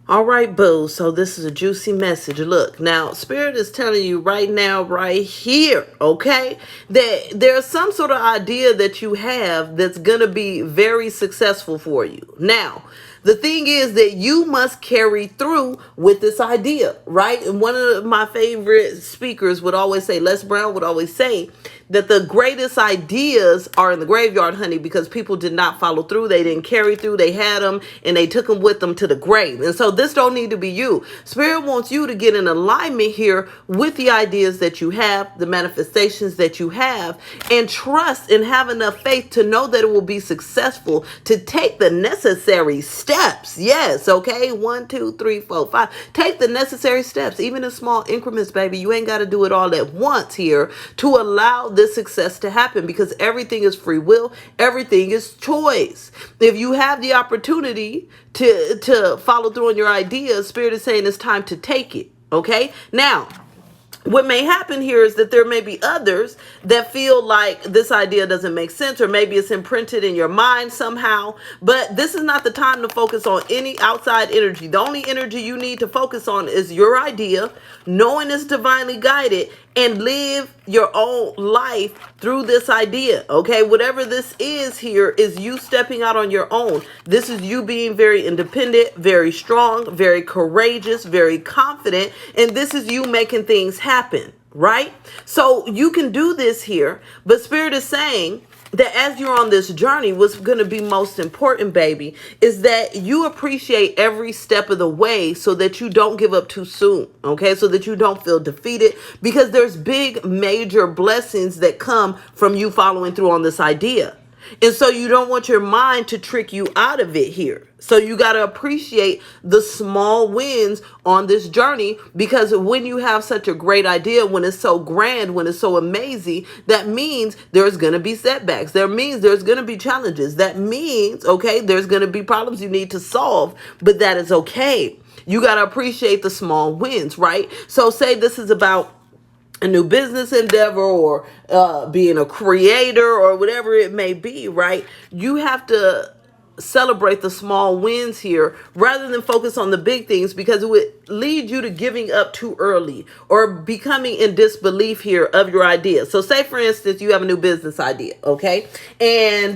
All right, boo. So this is a juicy message. Look, now, Spirit is telling you right now, right here, okay, that there's some sort of idea that you have that's going to be very successful for you. Now, the thing is that you must carry through with this idea, right? And one of my favorite speakers would always say, Les Brown would always say, that the greatest ideas are in the graveyard, honey, because people did not follow through. They didn't carry through. They had them and they took them with them to the grave. And so this don't need to be you. Spirit wants you to get in alignment here with the ideas that you have, the manifestations that you have, and trust and have enough faith to know that it will be successful, to take the necessary steps. Yes, okay? 1, 2, 3, 4, 5. Take the necessary steps, even in small increments, baby. You ain't got to do it all at once here to allow this success to happen, because everything is free will, everything is choice. If you have the opportunity to follow through on your ideas, Spirit is saying it's time to take it. Okay, now what may happen here is that there may be others that feel like this idea doesn't make sense, or maybe it's imprinted in your mind somehow. But this is not the time to focus on any outside energy. The only energy you need to focus on is your idea, knowing it's divinely guided, and live your own life through this idea. Okay, whatever this is here is you stepping out on your own. This is you being very independent, very strong, very courageous, very confident, and this is you making things happen, right? So you can do this here, but Spirit is saying that as you're on this journey, what's going to be most important, baby, is that you appreciate every step of the way so that you don't give up too soon, okay? So that you don't feel defeated, because there's big, major blessings that come from you following through on this idea. And so you don't want your mind to trick you out of it here. So you got to appreciate the small wins on this journey, because when you have such a great idea, when it's so grand, when it's so amazing, that means there's going to be setbacks. That means there's going to be challenges. That means, okay, there's going to be problems you need to solve, but that is okay. You got to appreciate the small wins, right? So say this is about a new business endeavor, or being a creator, or whatever it may be, right? You have to celebrate the small wins here rather than focus on the big things, because it would lead you to giving up too early or becoming in disbelief here of your idea. So say, for instance, you have a new business idea, okay?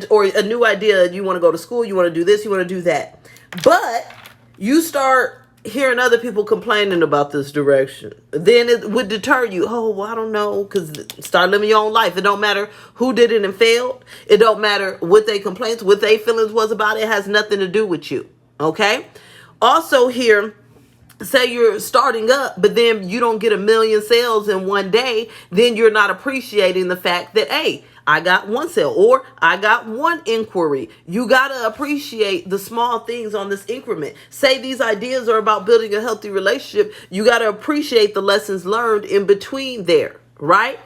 Or a new idea, you want to go to school, you want to do this, you want to do that. But you start hearing other people complaining about this direction, then it would deter you. Oh, well, I don't know, because start living your own life. It don't matter who did it and failed. It don't matter what they complaints, what their feelings was about it. It has nothing to do with you, okay? Also here, say you're starting up, but then you don't get 1 million sales in one day, then you're not appreciating the fact that, hey, I got 1 sale, or I got 1 inquiry. You got to appreciate the small things on this increment. Say these ideas are about building a healthy relationship. You got to appreciate the lessons learned in between there, right?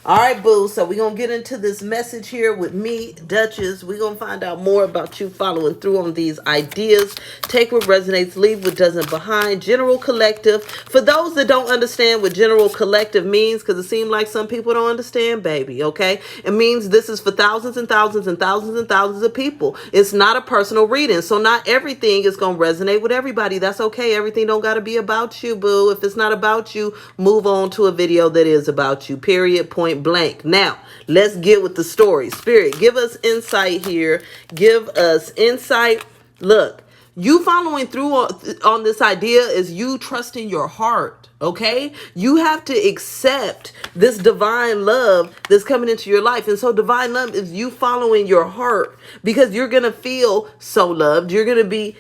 All right, boo. So we're going to get into this message here with me, Duchess. We're going to find out more about you following through on these ideas. Take what resonates, leave what doesn't behind. General collective. For those that don't understand what general collective means, because it seems like some people don't understand, baby, okay? It means this is for thousands and thousands and thousands and thousands of people. It's not a personal reading. So not everything is going to resonate with everybody. That's okay. Everything don't got to be about you, boo. If it's not about you, move on to a video that is about you. Period. Point blank. Now, let's get with the story. Spirit, give us insight here. Give us insight. Look, you following through on this idea is you trusting your heart, okay? You have to accept this divine love that's coming into your life. And so divine love is you following your heart, because you're going to feel so loved. You're going to be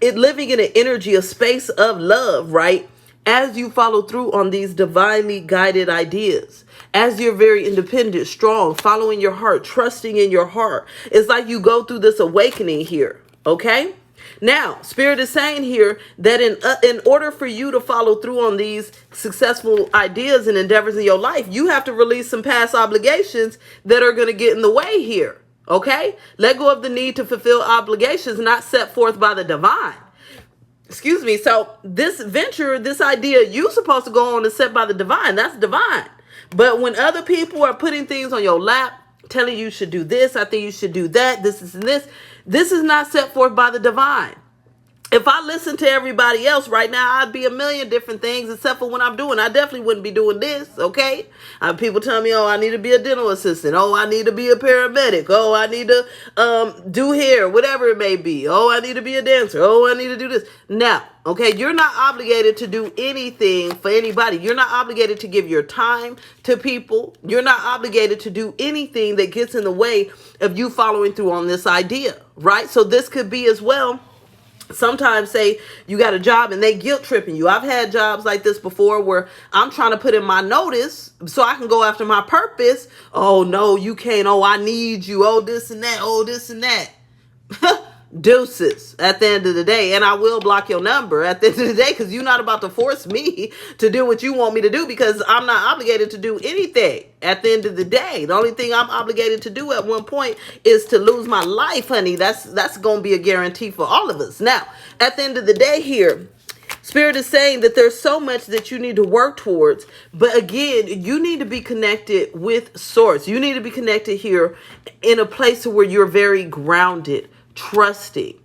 living in an energy, a space of love, right? As you follow through on these divinely guided ideas, as you're very independent, strong, following your heart, trusting in your heart. It's like you go through this awakening here, okay? Now, Spirit is saying here that in order for you to follow through on these successful ideas and endeavors in your life, you have to release some past obligations that are going to get in the way here, okay? Let go of the need to fulfill obligations not set forth by the divine. Excuse me. So this venture, this idea, you're supposed to go on and set by the divine. That's divine. But when other people are putting things on your lap, telling you should do this, I think you should do that, this is this is not set forth by the divine. If I listen to everybody else right now, I'd be a million different things except for what I'm doing. I definitely wouldn't be doing this, okay? People tell me, oh, I need to be a dental assistant. Oh, I need to be a paramedic. Oh, I need to do hair, whatever it may be. Oh, I need to be a dancer. Oh, I need to do this. Now, okay, you're not obligated to do anything for anybody. You're not obligated to give your time to people. You're not obligated to do anything that gets in the way of you following through on this idea, right? So this could be as well. Sometimes say you got a job and they guilt tripping you. I've had jobs like this before where I'm trying to put in my notice so I can go after my purpose. Oh, no, you can't. Oh, I need you. Oh, this and that. Oh, this and that. Deuces at the end of the day. And I will block your number at the end of the day because you're not about to force me to do what you want me to do because I'm not obligated to do anything at the end of the day. The only thing I'm obligated to do at one point is to lose my life, honey. That's going to be a guarantee for all of us. Now, at the end of the day here, Spirit is saying that there's so much that you need to work towards. But again, you need to be connected with Source. You need to be connected here in a place where you're very grounded, trusting.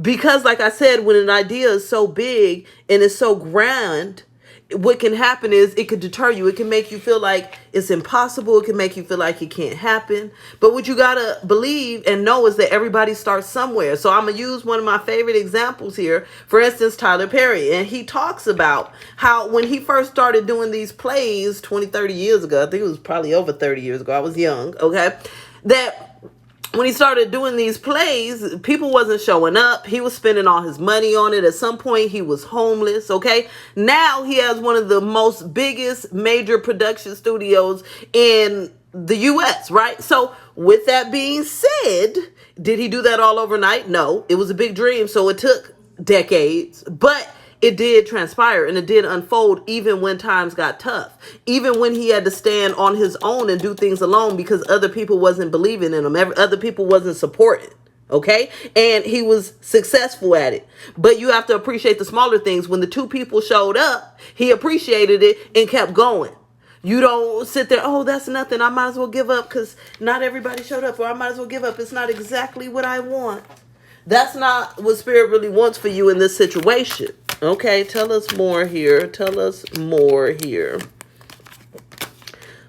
Because like I said, when an idea is so big and it's so grand, what can happen is it could deter you. It can make you feel like it's impossible. It can make you feel like it can't happen. But what you got to believe and know is that everybody starts somewhere. So I'm going to use one of my favorite examples here. For instance, Tyler Perry. And he talks about how when he first started doing these plays 20, 30 years ago, I think it was probably over 30 years ago. I was young. Okay. That when he started doing these plays, people wasn't showing up. He was spending all his money on it. At some point, he was homeless, okay? Now he has one of the most biggest major production studios in the U.S., right? So with that being said, did he do that all overnight? No. It was a big dream, so it took decades. But it did transpire and it did unfold even when times got tough. Even when he had to stand on his own and do things alone because other people wasn't believing in him. Other people wasn't supporting. Okay. And he was successful at it. But you have to appreciate the smaller things. When the two people showed up, he appreciated it and kept going. You don't sit there, oh, that's nothing. I might as well give up because not everybody showed up, or I might as well give up. It's not exactly what I want. That's not what Spirit really wants for you in this situation. Okay, tell us more here. Tell us more here.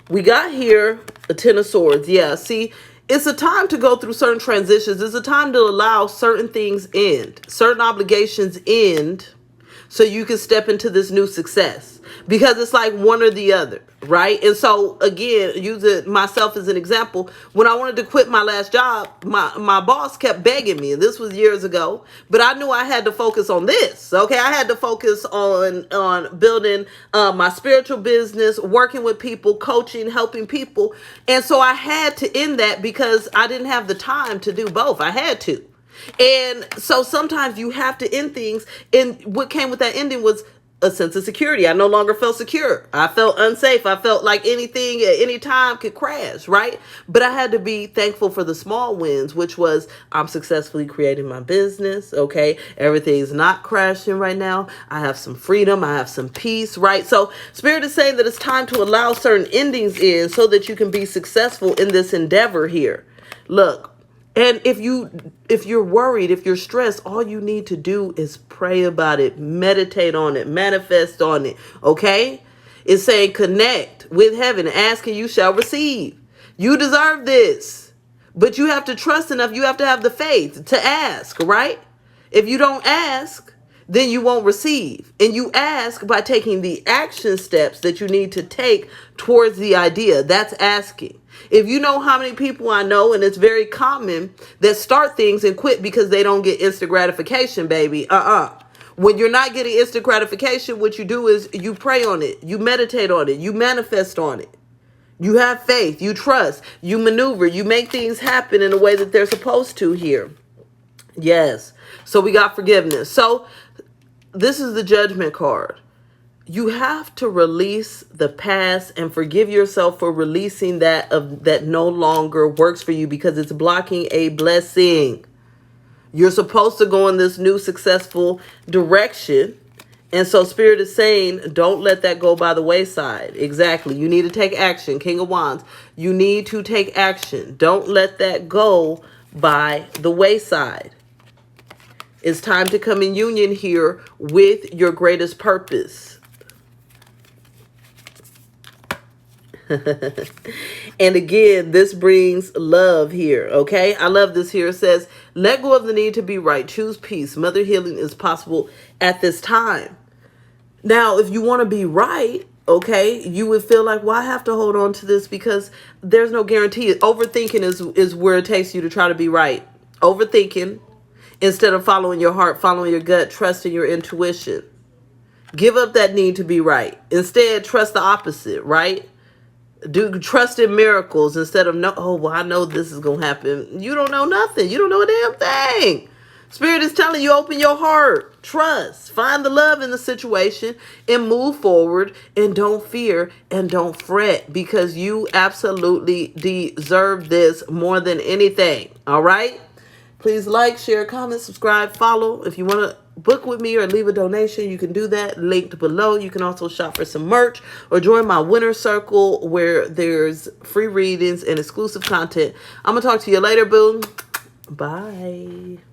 We got here a Ten of Swords. Yeah, see, it's a time to go through certain transitions. It's a time to allow certain things end, certain obligations end, so you can step into this new success. Because it's like one or the other, right? And so, again, using myself as an example, when I wanted to quit my last job, my boss kept begging me, and this was years ago, but I knew I had to focus on this, okay? I had to focus on building my spiritual business, working with people, coaching, helping people. And so I had to end that because I didn't have the time to do both. I had to. And so sometimes you have to end things, and what came with that ending was a sense of security. I no longer felt secure. I felt unsafe. I felt like anything at any time could crash, right? But I had to be thankful for the small wins, which was I'm successfully creating my business, okay? Everything's not crashing right now. I have some freedom. I have some peace, right? So Spirit is saying that it's time to allow certain endings in so that you can be successful in this endeavor here. Look, and if you're worried, if you're stressed, all you need to do is pray about it, meditate on it, manifest on it, okay? It's saying connect with heaven, ask and you shall receive. You deserve this, but you have to trust enough. You have to have the faith to ask, right? If you don't ask, then you won't receive. And you ask by taking the action steps that you need to take towards the idea. That's asking. If you know how many people I know, and it's very common, that start things and quit because they don't get instant gratification, baby. When you're not getting instant gratification, what you do is you pray on it, you meditate on it, you manifest on it. You have faith, you trust, you maneuver, you make things happen in a way that they're supposed to here. Yes. So we got forgiveness. So this is the Judgment card. You have to release the past and forgive yourself for releasing that no longer works for you because it's blocking a blessing. You're supposed to go in this new successful direction. And so Spirit is saying, don't let that go by the wayside. Exactly. You need to take action. King of Wands. You need to take action. Don't let that go by the wayside. It's time to come in union here with your greatest purpose. And again, this brings love here, okay? I love this here. It says, let go of the need to be right. Choose peace. Mother healing is possible at this time. Now, if you want to be right, okay, you would feel like, well, I have to hold on to this because there's no guarantee. Overthinking is where it takes you to try to be right. Overthinking instead of following your heart, following your gut, trusting your intuition. Give up that need to be right. Instead, trust the opposite, right? Do trust in miracles instead of, no, oh, well, I know this is going to happen. You don't know nothing. You don't know a damn thing. Spirit is telling you, open your heart, trust, find the love in the situation and move forward, and don't fear and don't fret, because you absolutely deserve this more than anything. All right. Please like, share, comment, subscribe, follow. If you want to book with me or leave a donation, you can do that linked below. You can also shop for some merch or join my winner circle where there's free readings and exclusive content. I'm going to talk to you later, boo. Bye.